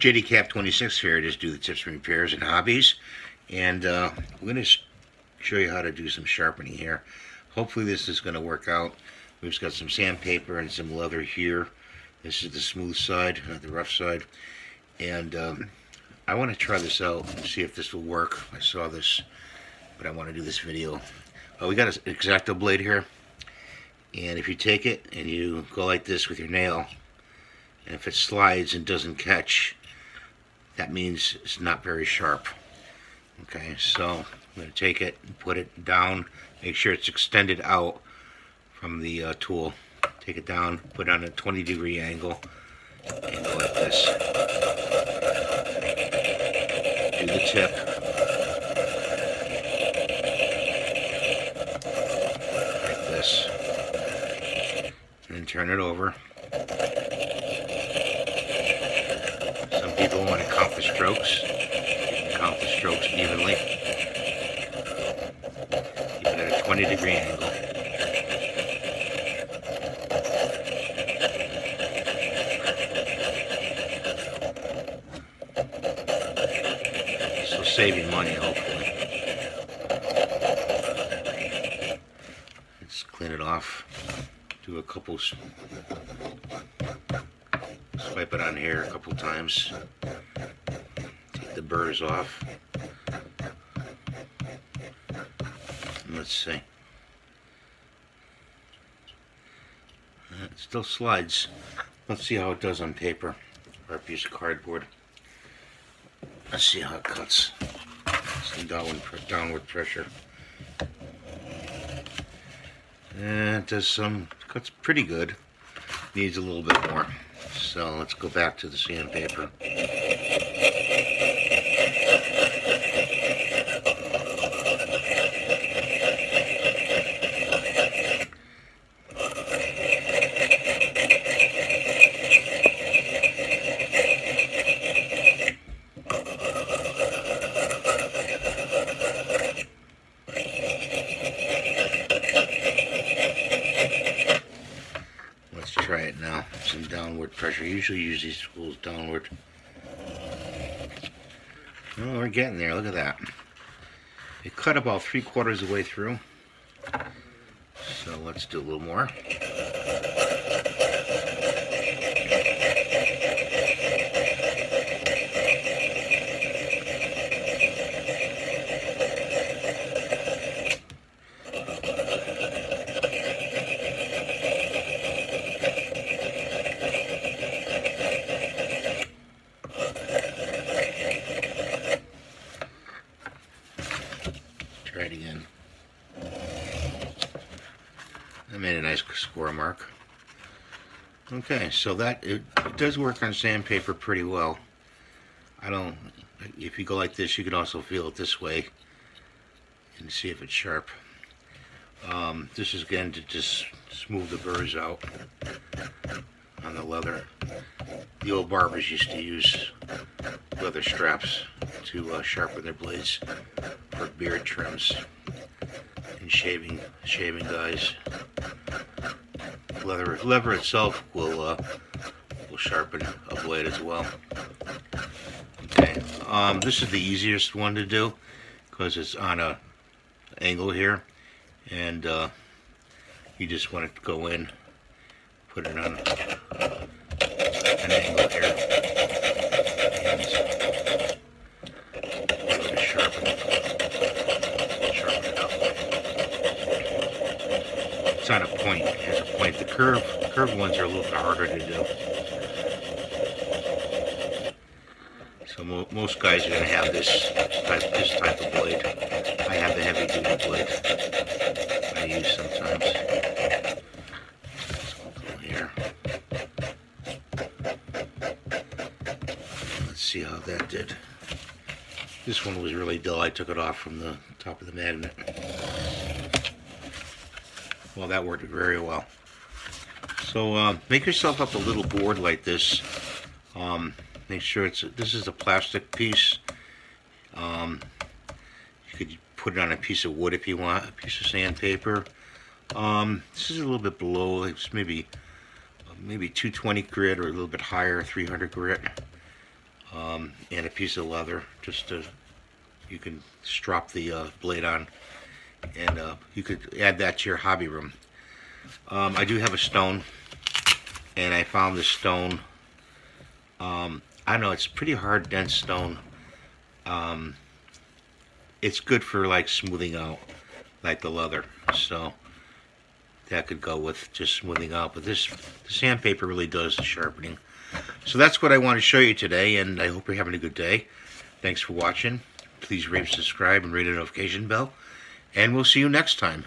JDCap26 here. I just do the tips from repairs and hobbies, and I'm going to show you how to do some sharpening here. Hopefully this is going to work out. We've got some sandpaper and some leather here. This is the smooth side, the rough side, and I want to try this out and see if this will work. I saw this, but I want to do this video. We got an x-acto blade here, and if you take it and you go like this with your nail, and if it slides and doesn't catch, that means it's not very sharp. Okay, so I'm going to take it and put it down, make sure it's extended out from the tool. Take it down, put it on a 20-degree angle, and go like this. Do the tip. Like this. And then turn it over. Some people want to count the strokes. You can count the strokes evenly. Keep it at a 20-degree angle. So saving money, hopefully. Let's clean it off. Do a couple. Swipe it on here a couple times. Take the burrs off. And let's see. It still slides. Let's see how it does on paper or a piece of cardboard. Let's see how it cuts. Some downward pressure. And it does cuts pretty good. Needs a little bit more. So let's go back to the sandpaper. Let's try it now. Some downward pressure. Usually use these tools downward. Oh, we're getting there. Look at that. It cut about 3/4 of the way through. So let's do a little more. Try it again. I made a nice score mark. Okay, so it does work on sandpaper pretty well. If you go like this, you could also feel it this way and see if it's sharp. This is again to just smooth the burrs out on the leather. The old barbers used to use leather straps to sharpen their blades for beard trims and shaving guys. Leather itself will sharpen a blade as well. Okay, this is the easiest one to do because it's on a angle here, and you just want to go in, put it on an angle here, and sharpen it up. It's on a point. It has a point. The curved ones are a little bit harder to do. So most guys are going to have this type of blade. I have the heavy duty blade I use sometimes. So we'll go here. Let's see how that did. This one was really dull. I took it off from the top of the magnet. Well, that worked very well. So make yourself up a little board like this. Make sure this is a plastic piece. You could put it on a piece of wood if you want, a piece of sandpaper. This is a little bit below. It's maybe 220 grit or a little bit higher, 300 grit. and a piece of leather, just to, you can strap the blade on, and you could add that to your hobby room. I do have a stone, and I found this stone. I don't know, it's pretty hard, dense stone. It's good for like smoothing out, like the leather. So that could go with just smoothing out. But this, the sandpaper really does the sharpening. So that's what I want to show you today, and I hope you're having a good day. Thanks for watching. Please rate, subscribe, and ring the notification bell. And we'll see you next time.